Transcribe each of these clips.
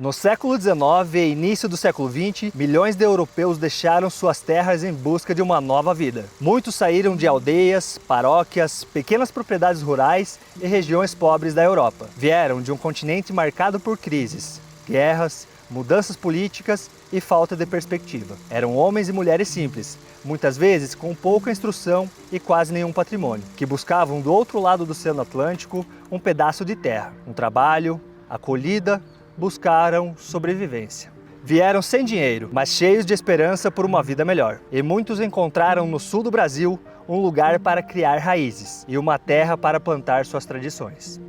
No século XIX e início do século XX, milhões de europeus deixaram suas terras em busca de uma nova vida. Muitos saíram de aldeias, paróquias, pequenas propriedades rurais e regiões pobres da Europa. Vieram de um continente marcado por crises, guerras, mudanças políticas e falta de perspectiva. Eram homens e mulheres simples, muitas vezes com pouca instrução e quase nenhum patrimônio, que buscavam do outro lado do Oceano Atlântico um pedaço de terra, um trabalho, acolhida, buscaram sobrevivência. Vieram sem dinheiro, mas cheios de esperança por uma vida melhor. E muitos encontraram no sul do Brasil um lugar para criar raízes e uma terra para plantar suas tradições.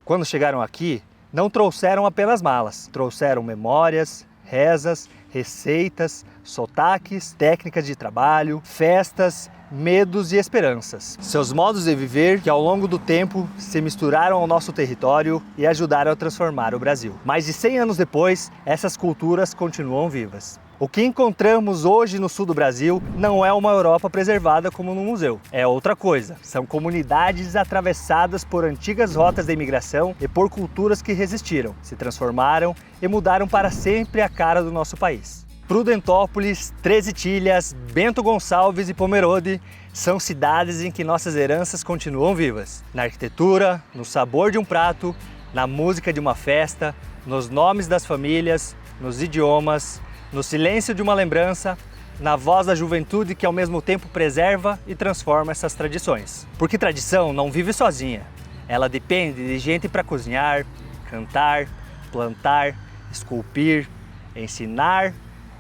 Quando chegaram aqui, não trouxeram apenas malas, trouxeram memórias, rezas, receitas, sotaques, técnicas de trabalho, festas, medos e esperanças. Seus modos de viver que ao longo do tempo se misturaram ao nosso território e ajudaram a transformar o Brasil. Mais de 100 anos depois, essas culturas continuam vivas. O que encontramos hoje no sul do Brasil não é uma Europa preservada como no museu. É outra coisa. São comunidades atravessadas por antigas rotas de imigração e por culturas que resistiram, se transformaram e mudaram para sempre a cara do nosso país. Prudentópolis, Treze Itilhas, Bento Gonçalves e Pomerode são cidades em que nossas heranças continuam vivas. Na arquitetura, no sabor de um prato, na música de uma festa, nos nomes das famílias, nos idiomas, no silêncio de uma lembrança, na voz da juventude que ao mesmo tempo preserva e transforma essas tradições. Porque tradição não vive sozinha. Ela depende de gente para cozinhar, cantar, plantar, esculpir, ensinar,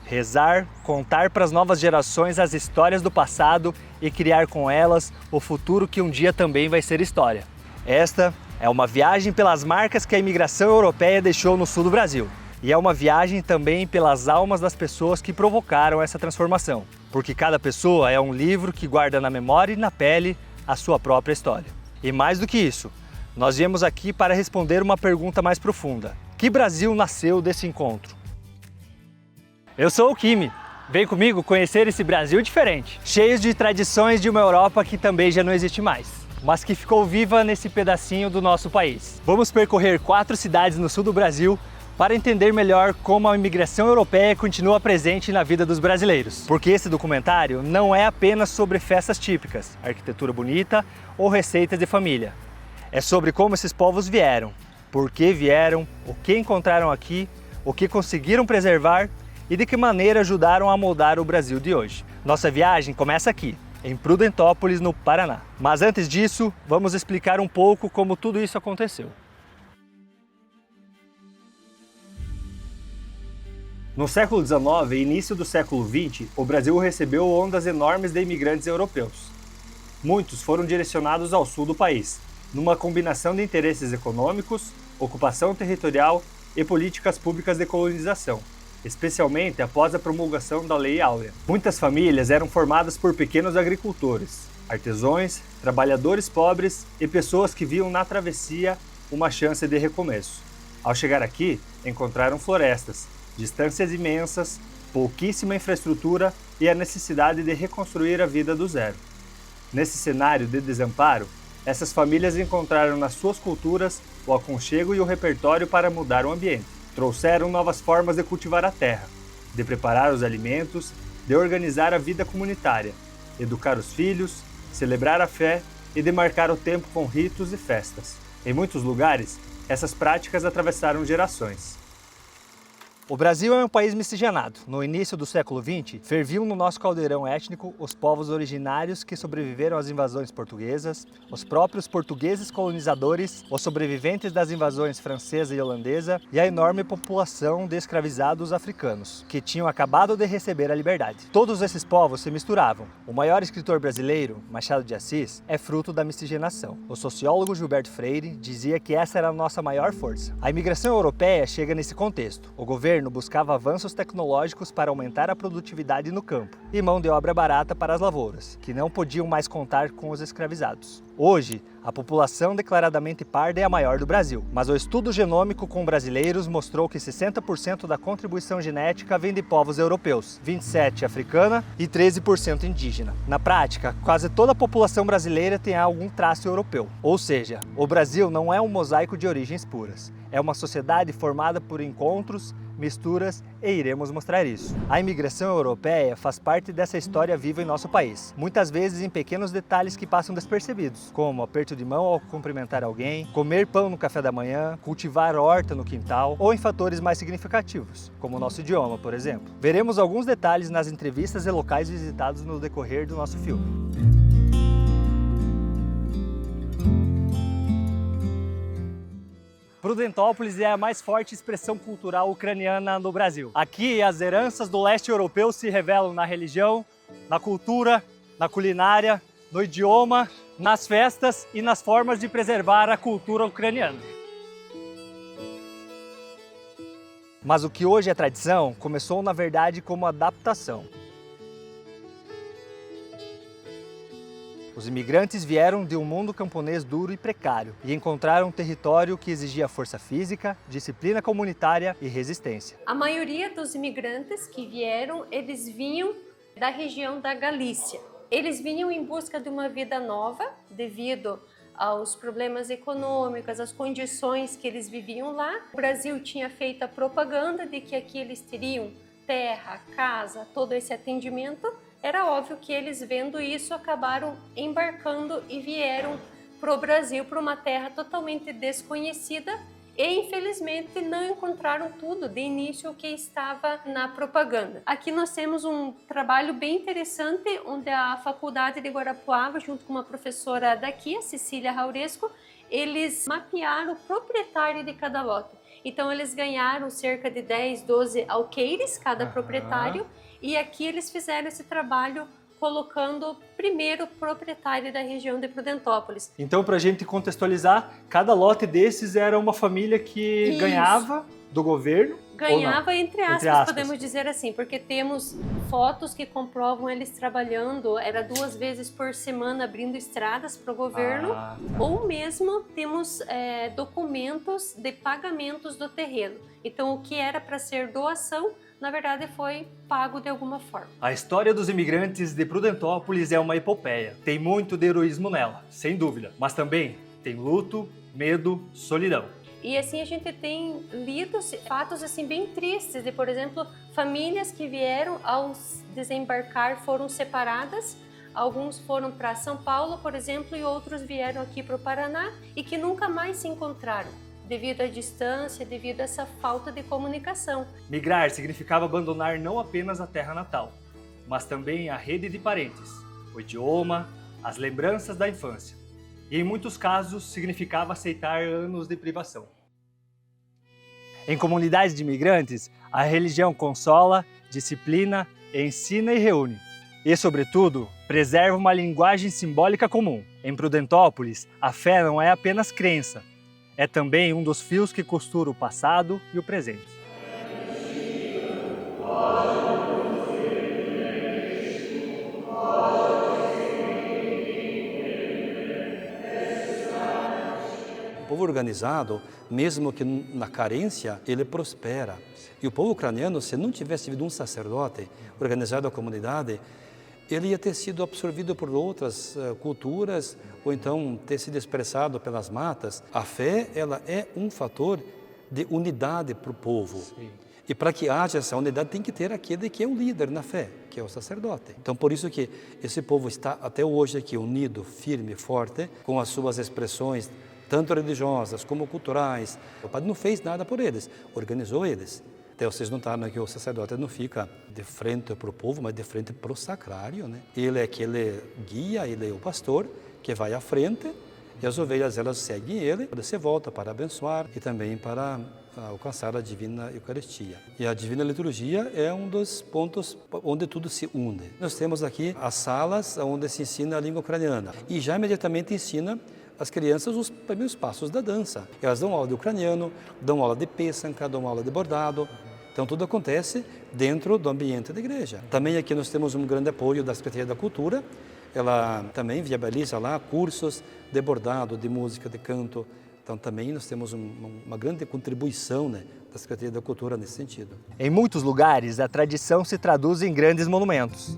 rezar, contar para as novas gerações as histórias do passado e criar com elas o futuro que um dia também vai ser história. Esta é uma viagem pelas marcas que a imigração europeia deixou no sul do Brasil. E é uma viagem também pelas almas das pessoas que provocaram essa transformação. Porque cada pessoa é um livro que guarda na memória e na pele a sua própria história. E mais do que isso, nós viemos aqui para responder uma pergunta mais profunda. Que Brasil nasceu desse encontro? Eu sou o Kimi. Vem comigo conhecer esse Brasil diferente, cheio de tradições de uma Europa que também já não existe mais, mas que ficou viva nesse pedacinho do nosso país. Vamos percorrer 4 cidades no sul do Brasil para entender melhor como a imigração europeia continua presente na vida dos brasileiros. Porque esse documentário não é apenas sobre festas típicas, arquitetura bonita ou receitas de família. É sobre como esses povos vieram, por que vieram, o que encontraram aqui, o que conseguiram preservar e de que maneira ajudaram a moldar o Brasil de hoje. Nossa viagem começa aqui, em Prudentópolis, no Paraná. Mas antes disso, vamos explicar um pouco como tudo isso aconteceu. No século XIX e início do século XX, o Brasil recebeu ondas enormes de imigrantes europeus. Muitos foram direcionados ao sul do país, numa combinação de interesses econômicos, ocupação territorial e políticas públicas de colonização, especialmente após a promulgação da Lei Áurea. Muitas famílias eram formadas por pequenos agricultores, artesãos, trabalhadores pobres e pessoas que viam na travessia uma chance de recomeço. Ao chegar aqui, encontraram florestas, distâncias imensas, pouquíssima infraestrutura e a necessidade de reconstruir a vida do zero. Nesse cenário de desamparo, essas famílias encontraram nas suas culturas o aconchego e o repertório para mudar o ambiente. Trouxeram novas formas de cultivar a terra, de preparar os alimentos, de organizar a vida comunitária, educar os filhos, celebrar a fé e de marcar o tempo com ritos e festas. Em muitos lugares, essas práticas atravessaram gerações. O Brasil é um país miscigenado. No início do século XX, ferviam no nosso caldeirão étnico os povos originários que sobreviveram às invasões portuguesas, os próprios portugueses colonizadores, os sobreviventes das invasões francesa e holandesa e a enorme população de escravizados africanos, que tinham acabado de receber a liberdade. Todos esses povos se misturavam. O maior escritor brasileiro, Machado de Assis, é fruto da miscigenação. O sociólogo Gilberto Freire dizia que essa era a nossa maior força. A imigração europeia chega nesse contexto. O governo governo buscava avanços tecnológicos para aumentar a produtividade no campo e mão de obra barata para as lavouras, que não podiam mais contar com os escravizados. Hoje, a população declaradamente parda é a maior do Brasil, mas o estudo genômico com brasileiros mostrou que 60% da contribuição genética vem de povos europeus, 27% africana e 13% indígena. Na prática, quase toda a população brasileira tem algum traço europeu, ou seja, o Brasil não é um mosaico de origens puras. É uma sociedade formada por encontros, misturas e iremos mostrar isso. A imigração europeia faz parte dessa história viva em nosso país, muitas vezes em pequenos detalhes que passam despercebidos, como aperto de mão ao cumprimentar alguém, comer pão no café da manhã, cultivar horta no quintal ou em fatores mais significativos, como o nosso idioma, por exemplo. Veremos alguns detalhes nas entrevistas e locais visitados no decorrer do nosso filme. Prudentópolis é a mais forte expressão cultural ucraniana no Brasil. Aqui, as heranças do leste europeu se revelam na religião, na cultura, na culinária, no idioma, nas festas e nas formas de preservar a cultura ucraniana. Mas o que hoje é tradição começou, na verdade, como adaptação. Os imigrantes vieram de um mundo camponês duro e precário e encontraram um território que exigia força física, disciplina comunitária e resistência. A maioria dos imigrantes que vieram, eles vinham da região da Galícia. Eles vinham em busca de uma vida nova, devido aos problemas econômicos, às condições que eles viviam lá. O Brasil tinha feito a propaganda de que aqui eles teriam terra, casa, todo esse atendimento. Era óbvio que eles, vendo isso, acabaram embarcando e vieram para o Brasil, para uma terra totalmente desconhecida e, infelizmente, não encontraram tudo de início o que estava na propaganda. Aqui nós temos um trabalho bem interessante, onde a Faculdade de Guarapuava, junto com uma professora daqui, a Cecília Rauresco, eles mapearam o proprietário de cada lote. Então, eles ganharam cerca de 10, 12 alqueires, cada proprietário, e aqui eles fizeram esse trabalho colocando primeiro o proprietário da região de Prudentópolis. Então, para a gente contextualizar, cada lote desses era uma família que ganhava do governo? Ganhava, entre aspas, podemos dizer assim, porque temos fotos que comprovam eles trabalhando, era 2 vezes por semana abrindo estradas para o governo, ou mesmo temos documentos de pagamentos do terreno. Então, o que era para ser doação, na verdade, foi pago de alguma forma. A história dos imigrantes de Prudentópolis é uma epopeia. Tem muito de heroísmo nela, sem dúvida, mas também tem luto, medo, solidão. E assim a gente tem lido fatos assim bem tristes de, por exemplo, famílias que vieram ao desembarcar foram separadas. Alguns foram para São Paulo, por exemplo, e outros vieram aqui para o Paraná e que nunca mais se encontraram, devido à distância, devido a essa falta de comunicação. Migrar significava abandonar não apenas a terra natal, mas também a rede de parentes, o idioma, as lembranças da infância. E em muitos casos significava aceitar anos de privação. Em comunidades de imigrantes, a religião consola, disciplina, ensina e reúne. E, sobretudo, preserva uma linguagem simbólica comum. Em Prudentópolis, a fé não é apenas crença, é também um dos fios que costura o passado e o presente. O povo organizado, mesmo que na carência, ele prospera. E o povo ucraniano, se não tivesse havido um sacerdote organizado a comunidade, ele ia ter sido absorvido por outras culturas ou então ter sido expressado pelas matas. A fé, ela é um fator de unidade para o povo. Sim. E para que haja essa unidade tem que ter aquele que é o líder na fé, que é o sacerdote. Então por isso que esse povo está até hoje aqui unido, firme, forte, com as suas expressões tanto religiosas como culturais. O padre não fez nada por eles, organizou eles. Até vocês notaram que o sacerdote não fica de frente para o povo, mas de frente para o sacrário, né? Ele é aquele guia, ele é o pastor que vai à frente e as ovelhas elas seguem ele. Você volta para abençoar e também para alcançar a divina Eucaristia. E a divina liturgia é um dos pontos onde tudo se une. Nós temos aqui as salas onde se ensina a língua ucraniana e já imediatamente ensina as crianças os primeiros passos da dança. Elas dão aula de ucraniano, dão aula de pêssega, dão aula de bordado. Então tudo acontece dentro do ambiente da igreja. Também aqui nós temos um grande apoio da Secretaria da Cultura. Ela também viabiliza lá cursos de bordado, de música, de canto. Então também nós temos uma grande contribuição, né, da Secretaria da Cultura nesse sentido. Em muitos lugares, a tradição se traduz em grandes monumentos.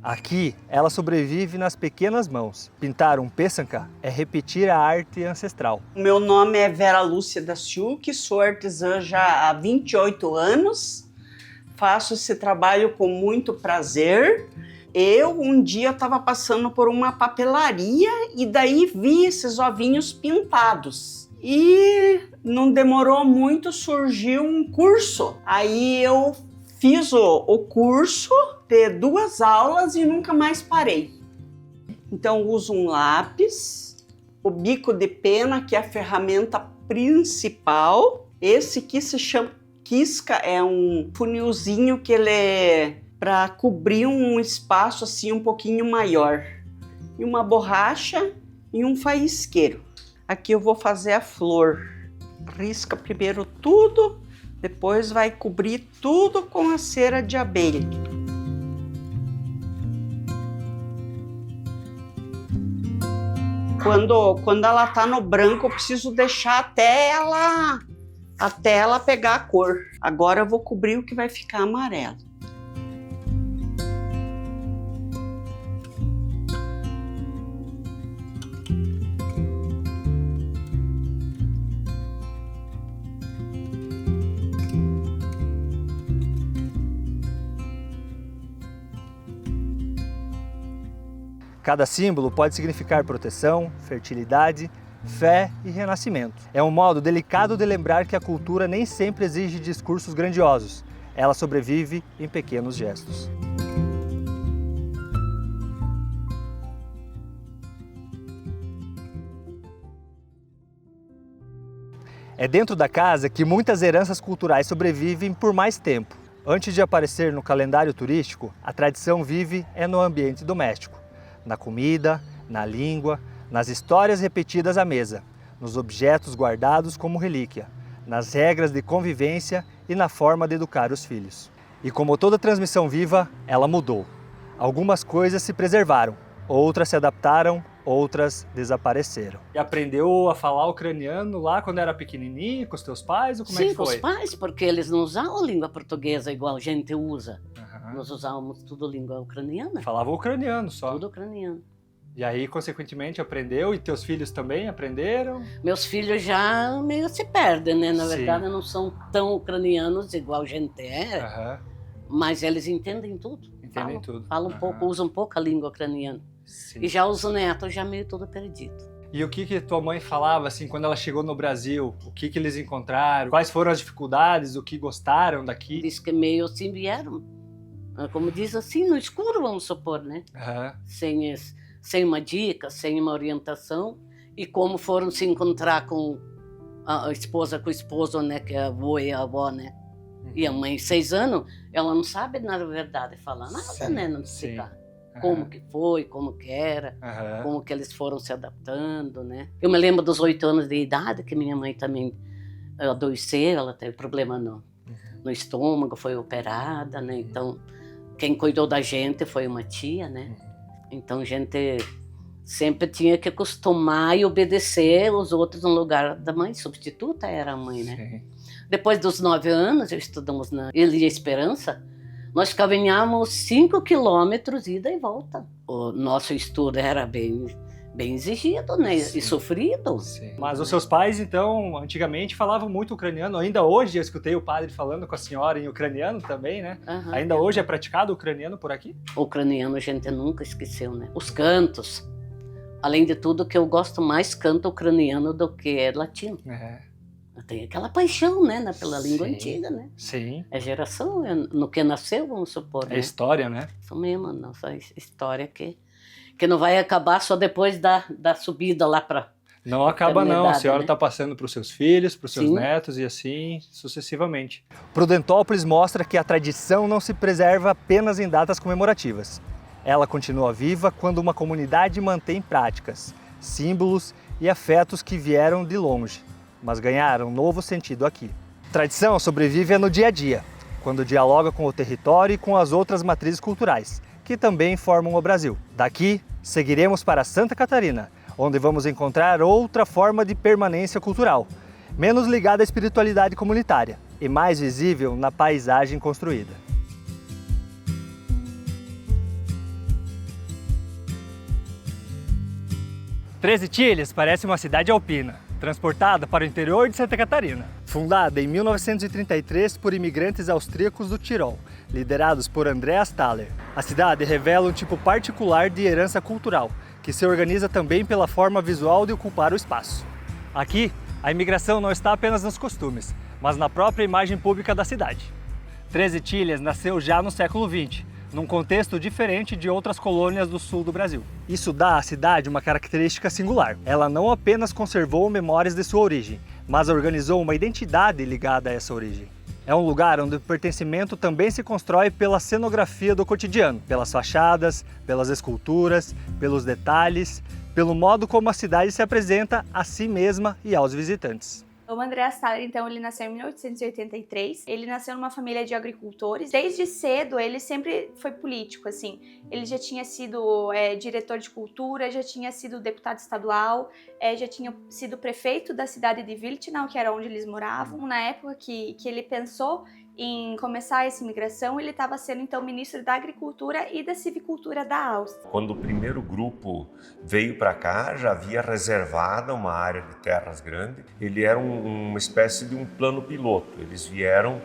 Aqui, ela sobrevive nas pequenas mãos. Pintar um peçanca é repetir a arte ancestral. Meu nome é Vera Lúcia da Siuk, sou artesã já há 28 anos. Faço esse trabalho com muito prazer. Um dia estava passando por uma papelaria e daí vi esses ovinhos pintados. E não demorou muito, surgiu um curso. Aí eu fiz o curso de 2 aulas e nunca mais parei. Então uso um lápis, o bico de pena, que é a ferramenta principal. Esse que se chama quisca, é um funilzinho que ele é para cobrir um espaço assim um pouquinho maior. E uma borracha e um faisqueiro. Aqui eu vou fazer a flor. Risca primeiro tudo, depois vai cobrir tudo com a cera de abelha. Quando ela tá no branco, eu preciso deixar até ela pegar a cor. Agora eu vou cobrir o que vai ficar amarelo. Cada símbolo pode significar proteção, fertilidade, fé e renascimento. É um modo delicado de lembrar que a cultura nem sempre exige discursos grandiosos. Ela sobrevive em pequenos gestos. É dentro da casa que muitas heranças culturais sobrevivem por mais tempo. Antes de aparecer no calendário turístico, a tradição vive no ambiente doméstico. Na comida, na língua, nas histórias repetidas à mesa, nos objetos guardados como relíquia, nas regras de convivência e na forma de educar os filhos. E como toda transmissão viva, ela mudou. Algumas coisas se preservaram, outras se adaptaram, outras desapareceram. E aprendeu a falar ucraniano lá quando era pequenininho, com os teus pais, ou como é que foi? Sim, com os pais, porque eles não usavam língua portuguesa igual a gente usa. Nós usávamos tudo língua ucraniana. Falava ucraniano só. Tudo ucraniano. E aí, consequentemente, aprendeu? E teus filhos também aprenderam? Meus filhos já meio se perdem, né? Na Sim. verdade, não são tão ucranianos igual a gente é, mas eles entendem tudo. Entendem tudo. Falam um pouco, usam um pouco a língua ucraniana. Sim. E já os netos já meio tudo perdido. E o que tua mãe falava, assim, quando ela chegou no Brasil? O que eles encontraram? Quais foram as dificuldades? O que gostaram daqui? Diz que meio assim vieram, como diz assim, no escuro, vamos supor, né? Sem uma dica, sem uma orientação. E como foram se encontrar com a esposa com o esposo, né? Que é a avô e a avó, né? E a mãe, 6 anos, ela não sabe, na verdade, falar nada, né? Não explicar. Como que foi, como que era, como que eles foram se adaptando, né? Eu me lembro dos 8 anos de idade, que minha mãe também adoeceu, ela teve problema no estômago, foi operada, né? Então, quem cuidou da gente foi uma tia, né? Então, a gente sempre tinha que acostumar e obedecer os outros no lugar da mãe. Substituta era a mãe, né? Sim. Depois dos 9 anos, estudamos na Elia Esperança, nós caminhávamos 5 quilômetros ida e volta. O nosso estudo era bem exigido, né? Sim. E sofrido. Sim. Mas os seus pais, então, antigamente falavam muito ucraniano. Ainda hoje eu escutei o padre falando com a senhora em ucraniano também, né? Ainda hoje é praticado o ucraniano por aqui? O ucraniano a gente nunca esqueceu, né? Os cantos. Além de tudo, que eu gosto mais canto ucraniano do que latino. Tem aquela paixão, né? Pela língua antiga, né? Sim. É geração, no que nasceu, vamos supor. É história, né? Isso mesmo, nossa história que não vai acabar só depois da subida lá para... Não acaba não, a senhora está passando para os seus filhos, para os seus Sim. netos e assim sucessivamente. Prudentópolis mostra que a tradição não se preserva apenas em datas comemorativas. Ela continua viva quando uma comunidade mantém práticas, símbolos e afetos que vieram de longe, mas ganharam novo sentido aqui. Tradição sobrevive no dia a dia, quando dialoga com o território e com as outras matrizes culturais, que também formam o Brasil. Daqui, seguiremos para Santa Catarina, onde vamos encontrar outra forma de permanência cultural, menos ligada à espiritualidade comunitária e mais visível na paisagem construída. Treze Itilhas parece uma cidade alpina, transportada para o interior de Santa Catarina. Fundada em 1933 por imigrantes austríacos do Tirol, liderados por Andreas Thaler. A cidade revela um tipo particular de herança cultural, que se organiza também pela forma visual de ocupar o espaço. Aqui, a imigração não está apenas nos costumes, mas na própria imagem pública da cidade. Treze Itilhas nasceu já no século XX, num contexto diferente de outras colônias do sul do Brasil. Isso dá à cidade uma característica singular. Ela não apenas conservou memórias de sua origem, mas organizou uma identidade ligada a essa origem. É um lugar onde o pertencimento também se constrói pela cenografia do cotidiano, pelas fachadas, pelas esculturas, pelos detalhes, pelo modo como a cidade se apresenta a si mesma e aos visitantes. O Andreas Thaler, então, ele nasceu em 1883. Ele nasceu numa família de agricultores. Desde cedo, ele sempre foi político, assim. Ele já tinha sido diretor de cultura, já tinha sido deputado estadual, já tinha sido prefeito da cidade de Wiltnau, que era onde eles moravam. Na época que ele pensou em começar essa imigração, ele estava sendo, então, ministro da Agricultura e da Civicultura da Áustria. Quando o primeiro grupo veio para cá, já havia reservada uma área de terras grande. Ele era uma espécie de um plano piloto. Eles vieram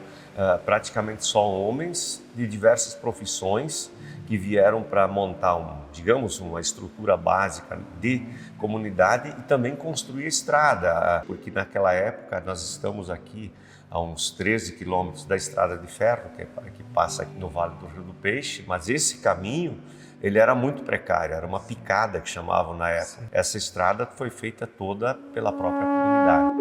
praticamente só homens de diversas profissões que vieram para montar, digamos, uma estrutura básica de comunidade e também construir estrada, porque naquela época nós estamos aqui a uns 13 quilômetros da estrada de ferro, que passa aqui no Vale do Rio do Peixe, mas esse caminho ele era muito precário, era uma picada que chamavam na época. Essa estrada foi feita toda pela própria comunidade.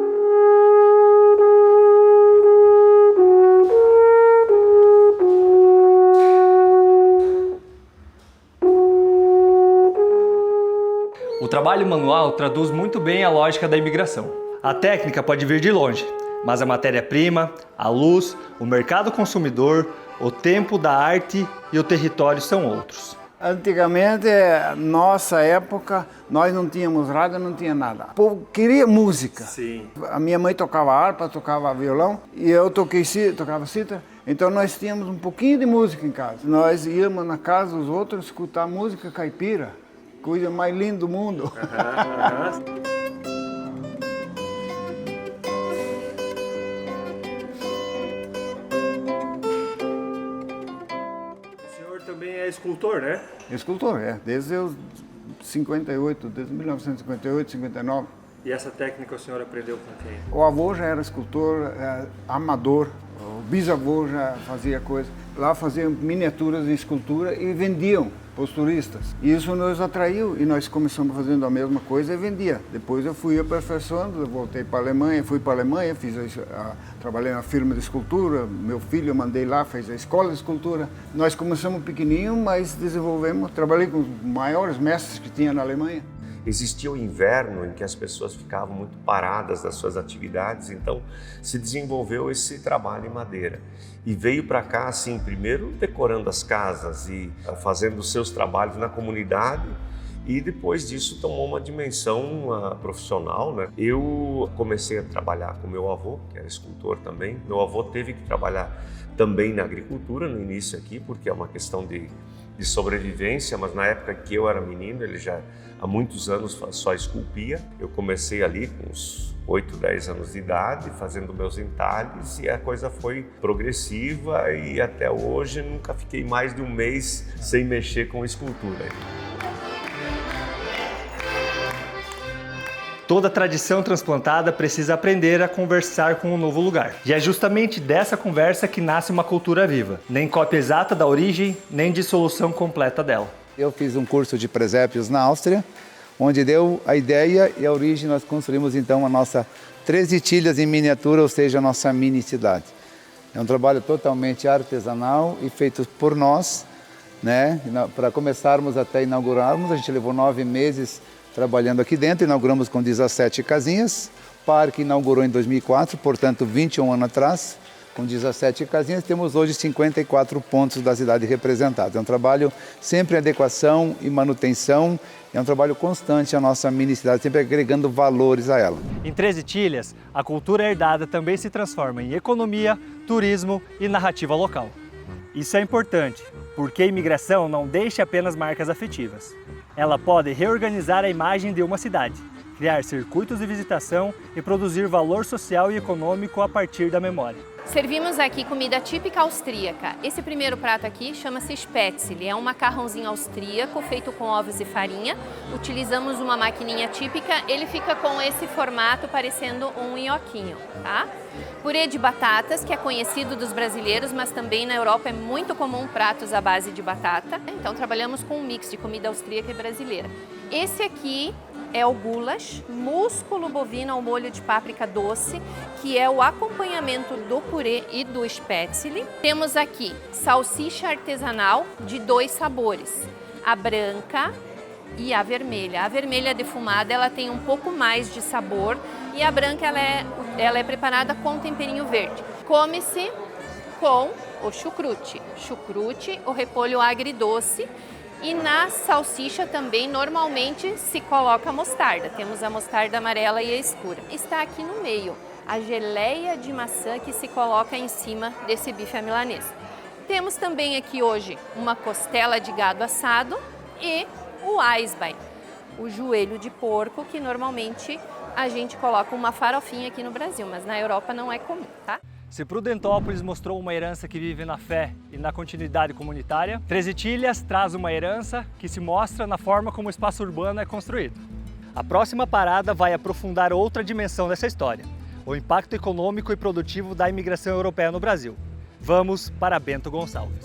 O trabalho manual traduz muito bem a lógica da imigração. A técnica pode vir de longe, mas a matéria-prima, a luz, o mercado consumidor, o tempo da arte e o território são outros. Antigamente, nossa época, nós não tínhamos rádio, não tinha nada. O povo queria música. Sim. A minha mãe tocava harpa, tocava violão e eu tocava cítara. Então nós tínhamos um pouquinho de música em casa. Nós íamos na casa dos outros escutar música caipira, coisa mais linda do mundo. Também é escultor, né? Escultor, desde os 58, desde 1958, 59. E essa técnica o senhor aprendeu com quem? O avô já era escultor, amador, o bisavô já fazia coisa. Lá faziam miniaturas de escultura e vendiam para os turistas. E isso nos atraiu e nós começamos fazendo a mesma coisa e vendia. Depois eu fui aperfeiçoando, eu voltei para a Alemanha, fui para a Alemanha, trabalhei na firma de escultura, meu filho eu mandei lá, fez a escola de escultura. Nós começamos pequenininho, mas desenvolvemos, trabalhei com os maiores mestres que tinha na Alemanha. Existia o inverno em que as pessoas ficavam muito paradas das suas atividades, então se desenvolveu esse trabalho em madeira. E veio para cá, assim, primeiro decorando as casas e fazendo os seus trabalhos na comunidade, e depois disso tomou uma dimensão profissional, né? Eu comecei a trabalhar com meu avô, que era escultor também. Meu avô teve que trabalhar também na agricultura no início aqui, porque é uma questão de sobrevivência, mas na época que eu era menino, ele já há muitos anos só esculpia. Eu comecei ali com uns 8, 10 anos de idade, fazendo meus entalhes, e a coisa foi progressiva e até hoje nunca fiquei mais de um mês sem mexer com escultura. Toda tradição transplantada precisa aprender a conversar com um novo lugar. E é justamente dessa conversa que nasce uma cultura viva. Nem cópia exata da origem, nem dissolução completa dela. Eu fiz um curso de presépios na Áustria, onde deu a ideia e a origem. Nós construímos então a nossa Treze Itilhas em miniatura, ou seja, a nossa mini cidade. É um trabalho totalmente artesanal e feito por nós, né? Para começarmos até inaugurarmos, a gente levou 9 meses trabalhando aqui dentro, inauguramos com 17 casinhas. parque inaugurou em 2004, portanto 21 anos atrás, com 17 casinhas, temos hoje 54 pontos da cidade representados. É um trabalho sempre em adequação e manutenção, é um trabalho constante a nossa mini cidade, sempre agregando valores a ela. Em Três Itilhas, a cultura herdada também se transforma em economia, turismo e narrativa local. Isso é importante, porque a imigração não deixa apenas marcas afetivas. Ela pode reorganizar a imagem de uma cidade, criar circuitos de visitação e produzir valor social e econômico a partir da memória. Servimos aqui comida típica austríaca. Esse primeiro prato aqui chama-se Spätzle, é um macarrãozinho austríaco feito com ovos e farinha. Utilizamos uma maquininha típica, ele fica com esse formato parecendo um nhoquinho, tá? Purê de batatas, que é conhecido dos brasileiros, mas também na Europa é muito comum pratos à base de batata. Então trabalhamos com um mix de comida austríaca e brasileira. Esse aqui é o goulash, músculo bovino ao molho de páprica doce, que é o acompanhamento do purê e do spätzle. Temos aqui salsicha artesanal de 2 sabores, a branca e a vermelha. A vermelha defumada, ela tem um pouco mais de sabor e a branca ela é preparada com temperinho verde. Come-se com o chucrute, o repolho agridoce. E na salsicha também normalmente se coloca mostarda. Temos a mostarda amarela e a escura. Está aqui no meio a geleia de maçã que se coloca em cima desse bife à milanesa. Temos também aqui hoje uma costela de gado assado e o Eisbein, o joelho de porco, que normalmente a gente coloca uma farofinha aqui no Brasil, mas na Europa não é comum, tá? Se Prudentópolis mostrou uma herança que vive na fé e na continuidade comunitária, Três Itilhas traz uma herança que se mostra na forma como o espaço urbano é construído. A próxima parada vai aprofundar outra dimensão dessa história, o impacto econômico e produtivo da imigração europeia no Brasil. Vamos para Bento Gonçalves.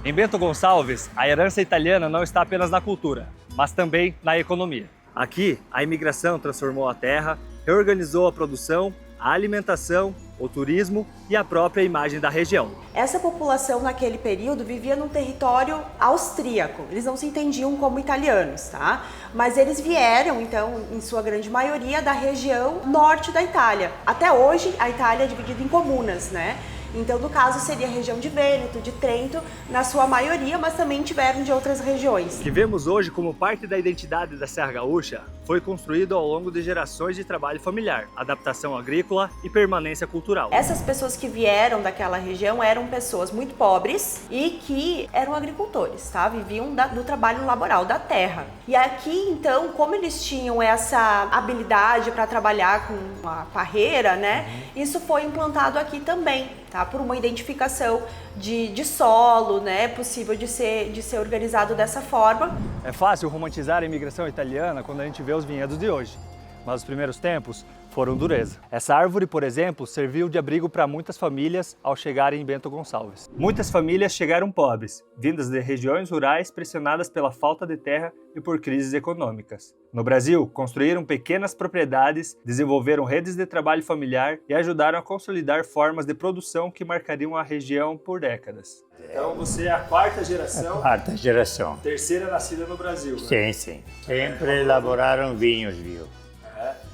Em Bento Gonçalves, a herança italiana não está apenas na cultura, mas também na economia. Aqui, a imigração transformou a terra, reorganizou a produção, a alimentação, o turismo e a própria imagem da região. Essa população naquele período vivia num território austríaco, eles não se entendiam como italianos, tá? Mas eles vieram, então, em sua grande maioria, da região norte da Itália. Até hoje, a Itália é dividida em comunas, né? Então, no caso, seria a região de Vêneto, de Trento, na sua maioria, mas também tiveram de outras regiões. O que vemos hoje como parte da identidade da Serra Gaúcha foi construído ao longo de gerações de trabalho familiar, adaptação agrícola e permanência cultural. Essas pessoas que vieram daquela região eram pessoas muito pobres e que eram agricultores, tá? Viviam do trabalho laboral, da terra. E aqui, então, como eles tinham essa habilidade para trabalhar com a parreira, né? Isso foi implantado aqui também, tá? Por uma identificação de solo, né? Possível de ser organizado dessa forma. É fácil romantizar a imigração italiana quando a gente vê os vinhedos de hoje, mas os primeiros tempos foram dureza. Essa árvore, por exemplo, serviu de abrigo para muitas famílias ao chegarem em Bento Gonçalves. Muitas famílias chegaram pobres, vindas de regiões rurais pressionadas pela falta de terra e por crises econômicas. No Brasil, construíram pequenas propriedades, desenvolveram redes de trabalho familiar e ajudaram a consolidar formas de produção que marcariam a região por décadas. Então você é a quarta geração? A quarta geração. Terceira nascida no Brasil, né? Sim, sim. Sempre elaboraram vinhos, viu?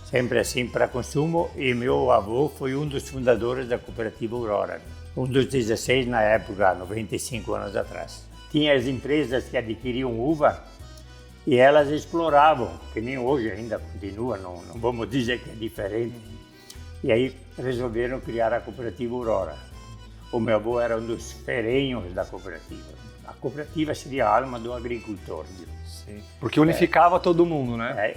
Sempre assim para consumo, e meu avô foi um dos fundadores da cooperativa Aurora, um dos 16 na época, 95 anos atrás. Tinha as empresas que adquiriam uva e elas exploravam, que nem hoje ainda continua, não vamos dizer que é diferente. E aí resolveram criar a cooperativa Aurora. O meu avô era um dos ferrenhos da cooperativa. A cooperativa seria a alma do agricultor. Sim. Porque unificava todo mundo, né?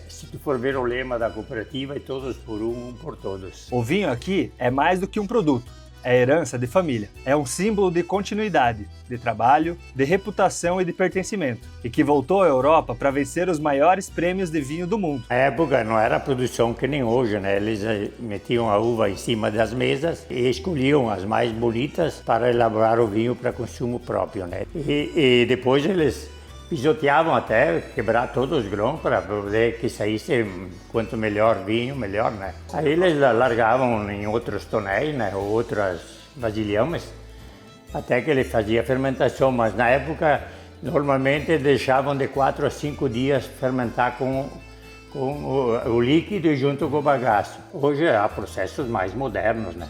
Se tu for ver o lema da cooperativa, é todos por um por todos. O vinho aqui é mais do que um produto, é herança de família. É um símbolo de continuidade, de trabalho, de reputação e de pertencimento, e que voltou à Europa para vencer os maiores prêmios de vinho do mundo. Na época não era produção que nem hoje, né? Eles metiam a uva em cima das mesas e escolhiam as mais bonitas para elaborar o vinho para consumo próprio, né? E depois eles pisoteavam até quebrar todos os grãos para poder que saísse quanto melhor vinho, melhor, né? Aí eles largavam em outros tonéis, né? Ou outras vasilhames, até que ele fazia fermentação, mas na época Normalmente deixavam de 4 a 5 dias fermentar com o líquido junto com o bagaço. Hoje há processos mais modernos, né?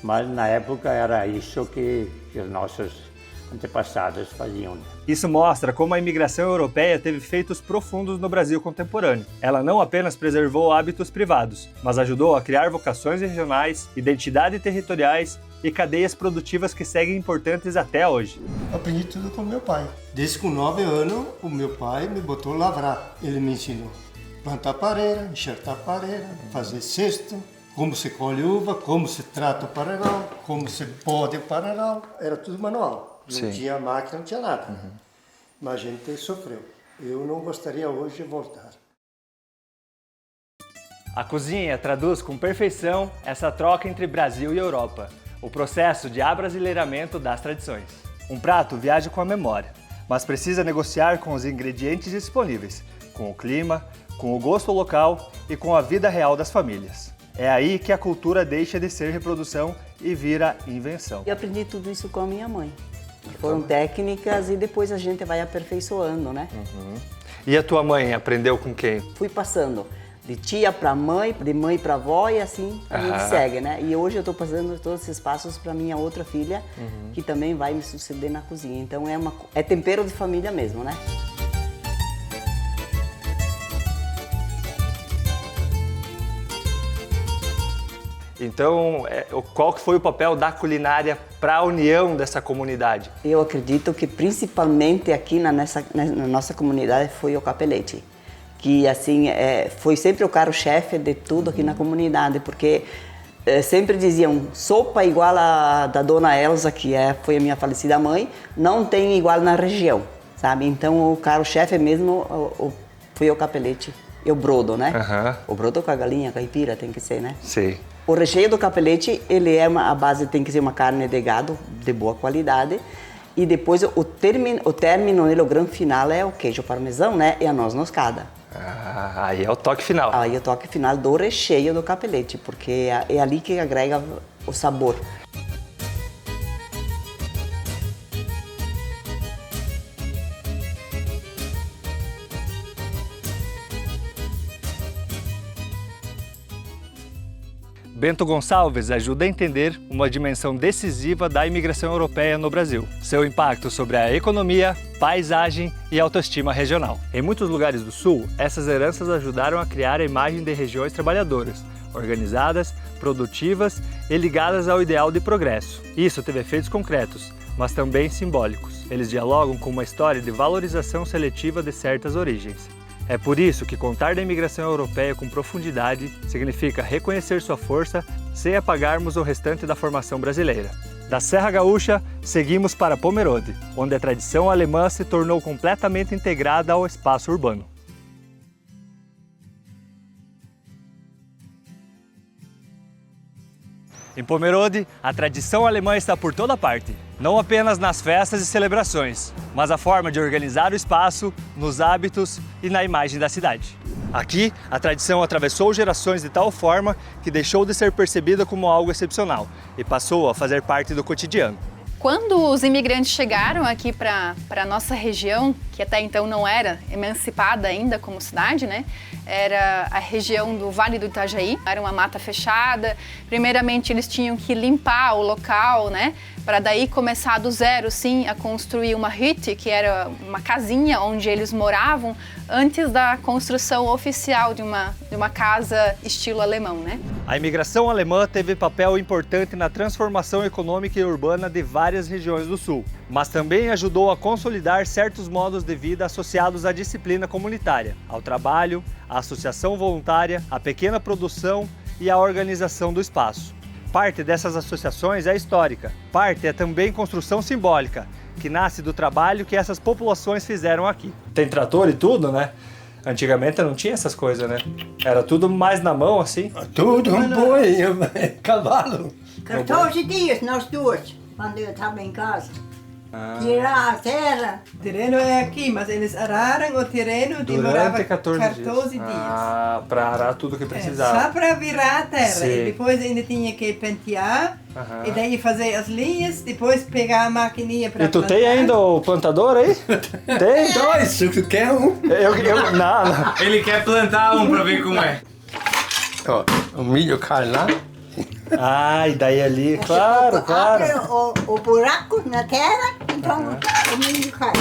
Mas na época era isso que os nossos antepassados faziam. Isso mostra como a imigração europeia teve efeitos profundos no Brasil contemporâneo. Ela não apenas preservou hábitos privados, mas ajudou a criar vocações regionais, identidades territoriais e cadeias produtivas que seguem importantes até hoje. Aprendi tudo com meu pai. Desde com 9 anos, o meu pai me botou a lavrar. Ele me ensinou plantar pareira, enxertar pareira, fazer cesto, como se colhe uva, como se trata o pareral, como se pode o pareral. Era tudo manual. Não tinha máquina, não tinha nada. Mas a gente sofreu. Eu não gostaria hoje de voltar. A cozinha traduz com perfeição essa troca entre Brasil e Europa, o processo de abrasileiramento das tradições. Um prato viaja com a memória, mas precisa negociar com os ingredientes disponíveis, com o clima, com o gosto local e com a vida real das famílias. É aí que a cultura deixa de ser reprodução e vira invenção. Eu aprendi tudo isso com a minha mãe. Foram técnicas e depois a gente vai aperfeiçoando, né? E a tua mãe aprendeu com quem? Fui passando de tia para mãe, de mãe para avó e assim a gente segue, né? E hoje eu estou passando todos esses passos para minha outra filha, que também vai me suceder na cozinha. Então é tempero de família mesmo, né? Então, qual que foi o papel da culinária para a união dessa comunidade? Eu acredito que principalmente aqui na nossa comunidade foi o capelete, que assim foi sempre o carro-chefe de tudo aqui na comunidade, porque sempre diziam sopa igual a da dona Elza, que foi a minha falecida mãe, não tem igual na região, sabe? Então o carro-chefe mesmo foi o capelete e o brodo, né? O brodo com a galinha caipira tem que ser, né? Sim. O recheio do capelete, a base tem que ser uma carne de gado de boa qualidade. E depois o término, o grande final é o queijo parmesão, né? E a noz moscada. Aí é o toque final. Aí é o toque final do recheio do capelete, porque é ali que agrega o sabor. Bento Gonçalves ajuda a entender uma dimensão decisiva da imigração europeia no Brasil, seu impacto sobre a economia, paisagem e autoestima regional. Em muitos lugares do Sul, essas heranças ajudaram a criar a imagem de regiões trabalhadoras, organizadas, produtivas e ligadas ao ideal de progresso. Isso teve efeitos concretos, mas também simbólicos. Eles dialogam com uma história de valorização seletiva de certas origens. É por isso que contar da imigração europeia com profundidade significa reconhecer sua força sem apagarmos o restante da formação brasileira. Da Serra Gaúcha, seguimos para Pomerode, onde a tradição alemã se tornou completamente integrada ao espaço urbano. Em Pomerode, a tradição alemã está por toda parte, não apenas nas festas e celebrações, mas a forma de organizar o espaço, nos hábitos e na imagem da cidade. Aqui, a tradição atravessou gerações de tal forma que deixou de ser percebida como algo excepcional e passou a fazer parte do cotidiano. Quando os imigrantes chegaram aqui para a nossa região, que até então não era emancipada ainda como cidade, né? Era a região do Vale do Itajaí, era uma mata fechada. Primeiramente eles tinham que limpar o local, né? Para daí começar do zero, sim, a construir uma Hütte, que era uma casinha onde eles moravam antes da construção oficial de uma casa estilo alemão, né? A imigração alemã teve papel importante na transformação econômica e urbana de várias regiões do Sul, mas também ajudou a consolidar certos modos de vida associados à disciplina comunitária, ao trabalho, à associação voluntária, à pequena produção e à organização do espaço. Parte dessas associações é histórica, parte é também construção simbólica, que nasce do trabalho que essas populações fizeram aqui. Tem trator e tudo, né? Antigamente não tinha essas coisas, né? Era tudo mais na mão, assim? Tudo, boi, cavalo. 14 dias nós duas, quando eu estava em casa. Tirar a terra. O terreno é aqui, mas eles araram o terreno durante 14 dias. Para arar tudo que precisava. Só para virar a terra. Sim. E depois ainda tinha que pentear. E daí fazer as linhas, depois pegar a maquininha para plantar. E tu tem ainda o plantador aí? Tem? 2, tu quer um? Não. Ele quer plantar um para ver como é. Ó, o milho cai lá. E daí ali, claro. Abre o buraco na terra, então o milho cai.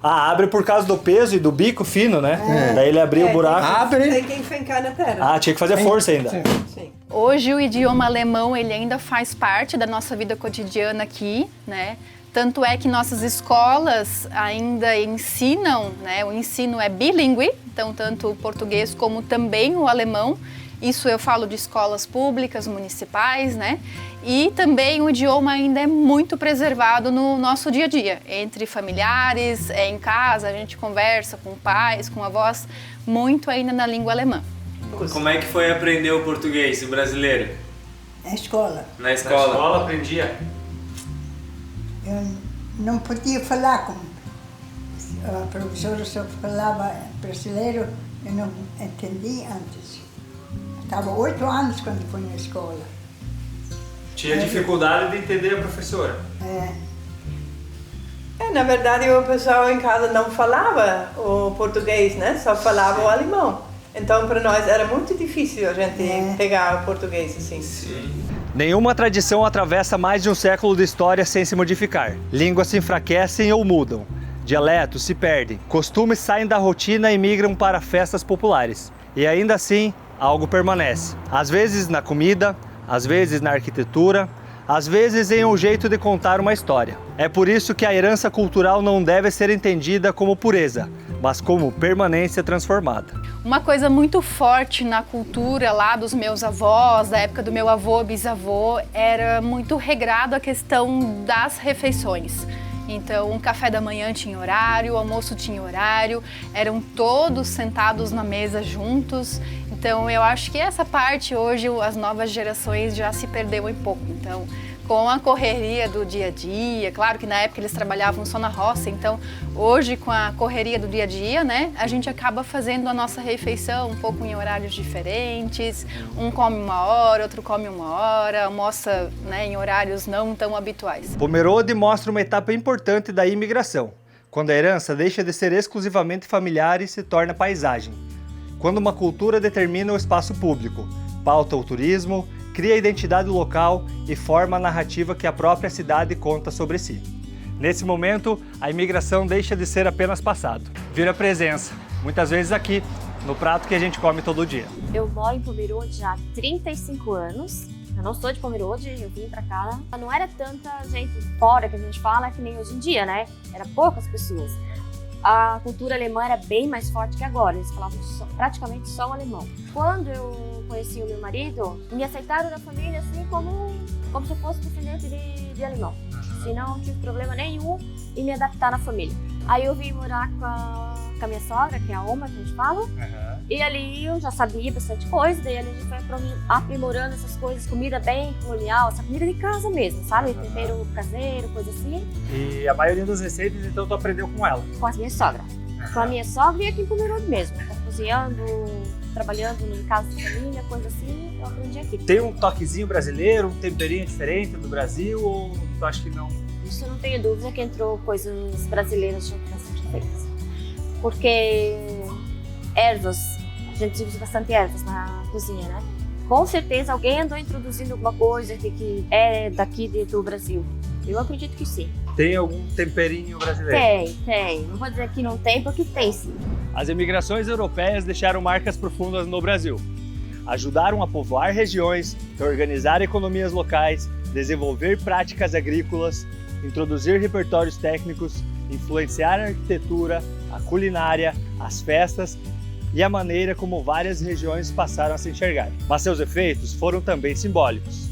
Abre por causa do peso e do bico fino, né? Daí ele abriu o buraco. Tem que enfincar na terra. Tinha que fazer força ainda. Sim. Hoje o idioma alemão ele ainda faz parte da nossa vida cotidiana aqui, né? Tanto é que nossas escolas ainda ensinam, né? O ensino é bilíngue, então tanto o português como também o alemão. Isso eu falo de escolas públicas, municipais, né? E também o idioma ainda é muito preservado no nosso dia a dia. Entre familiares, em casa, a gente conversa com pais, com avós, muito ainda na língua alemã. Como é que foi aprender o português, o brasileiro? Na escola. Na escola? Na escola aprendia? Eu não podia falar com a professora, só falava brasileiro, eu não entendi antes. Estava 8 anos quando fui na escola. Tinha dificuldade de entender a professora? Na verdade, o pessoal em casa não falava o português, né? Só falava o alemão. Então, para nós era muito difícil a gente pegar o português assim. Sim. Nenhuma tradição atravessa mais de um século de história sem se modificar. Línguas se enfraquecem ou mudam. Dialetos se perdem. Costumes saem da rotina e migram para festas populares. E ainda assim, algo permanece. Às vezes na comida, às vezes na arquitetura, às vezes em um jeito de contar uma história. É por isso que a herança cultural não deve ser entendida como pureza, mas como permanência transformada. Uma coisa muito forte na cultura lá dos meus avós, da época do meu avô, bisavô, era muito regrado a questão das refeições. Então, o café da manhã tinha horário, o almoço tinha horário, eram todos sentados na mesa juntos. Então, eu acho que essa parte hoje, as novas gerações já se perdeu um pouco. Então, com a correria do dia a dia, claro que na época eles trabalhavam só na roça, então hoje com a correria do dia a dia, né, a gente acaba fazendo a nossa refeição um pouco em horários diferentes, um come 1 hora, outro come 1 hora, almoça, né, em horários não tão habituais. Pomerode mostra uma etapa importante da imigração, quando a herança deixa de ser exclusivamente familiar e se torna paisagem. Quando uma cultura determina o espaço público, pauta o turismo, cria a identidade local e forma a narrativa que a própria cidade conta sobre si. Nesse momento, a imigração deixa de ser apenas passado, vira presença, muitas vezes aqui, no prato que a gente come todo dia. Eu moro em Pomerode há 35 anos, eu não sou de Pomerode, eu vim pra cá. Não era tanta gente fora que a gente fala que nem hoje em dia, né? Era poucas pessoas. A cultura alemã era bem mais forte que agora, eles falavam praticamente só o alemão. Quando eu conheci o meu marido, me aceitaram na família assim como se eu fosse descendente de alemão. Se não tive problema nenhum em me adaptar na família. Aí eu vim morar com a minha sogra, que é a Oma, que a gente fala. E ali eu já sabia bastante coisa, daí ali a gente foi aprimorando essas coisas, comida bem colonial, essa comida de casa mesmo, sabe? Tempero caseiro, coisa assim. E a maioria das receitas, então, tu aprendeu com ela? Com a minha sogra. Com a minha sogra e aqui em Pomerode mesmo. Cozinhando, trabalhando em casa de família, coisa assim, eu aprendi aqui. Tem um toquezinho brasileiro, um temperinho diferente do Brasil ou tu acha que não? Isso eu não tenho dúvida que entrou coisas brasileiras junto com essas receitas. Porque ervas, a gente usa bastante ervas na cozinha, né? Com certeza alguém andou introduzindo alguma coisa que é daqui do Brasil. Eu acredito que sim. Tem algum temperinho brasileiro? Tem. Não vou dizer que não tem, porque tem sim. As imigrações europeias deixaram marcas profundas no Brasil. Ajudaram a povoar regiões, organizar economias locais, desenvolver práticas agrícolas, introduzir repertórios técnicos, influenciar a arquitetura, a culinária, as festas e a maneira como várias regiões passaram a se enxergar. Mas seus efeitos foram também simbólicos.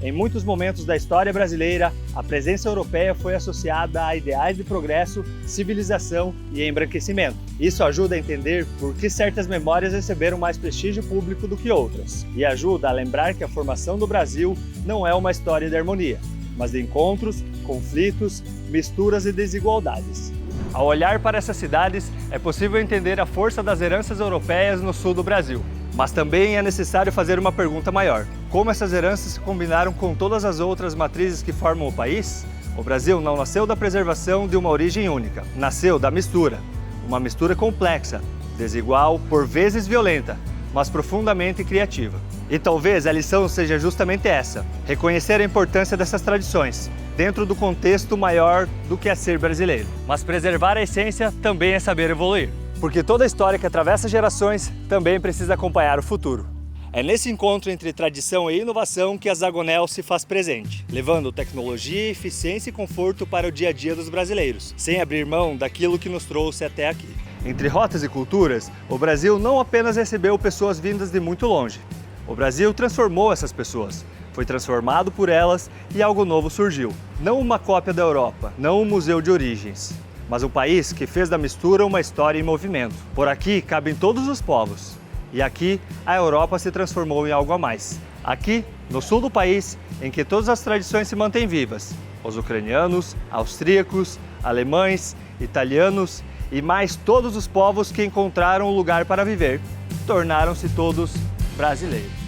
Em muitos momentos da história brasileira, a presença europeia foi associada a ideais de progresso, civilização e embranquecimento. Isso ajuda a entender por que certas memórias receberam mais prestígio público do que outras, e ajuda a lembrar que a formação do Brasil não é uma história de harmonia, mas de encontros, conflitos, misturas e desigualdades. Ao olhar para essas cidades, é possível entender a força das heranças europeias no sul do Brasil. Mas também é necessário fazer uma pergunta maior. Como essas heranças se combinaram com todas as outras matrizes que formam o país? O Brasil não nasceu da preservação de uma origem única, nasceu da mistura. Uma mistura complexa, desigual, por vezes violenta, mas profundamente criativa. E talvez a lição seja justamente essa: reconhecer a importância dessas tradições, dentro do contexto maior do que é ser brasileiro. Mas preservar a essência também é saber evoluir. Porque toda história que atravessa gerações também precisa acompanhar o futuro. É nesse encontro entre tradição e inovação que a Zagonel se faz presente, levando tecnologia, eficiência e conforto para o dia a dia dos brasileiros, sem abrir mão daquilo que nos trouxe até aqui. Entre rotas e culturas, o Brasil não apenas recebeu pessoas vindas de muito longe. O Brasil transformou essas pessoas, foi transformado por elas e algo novo surgiu. Não uma cópia da Europa, não um museu de origens, mas um país que fez da mistura uma história em movimento. Por aqui cabem todos os povos. E aqui, a Europa se transformou em algo a mais. Aqui, no sul do país, em que todas as tradições se mantêm vivas. Os ucranianos, austríacos, alemães, italianos e mais todos os povos que encontraram um lugar para viver, tornaram-se todos brasileiros.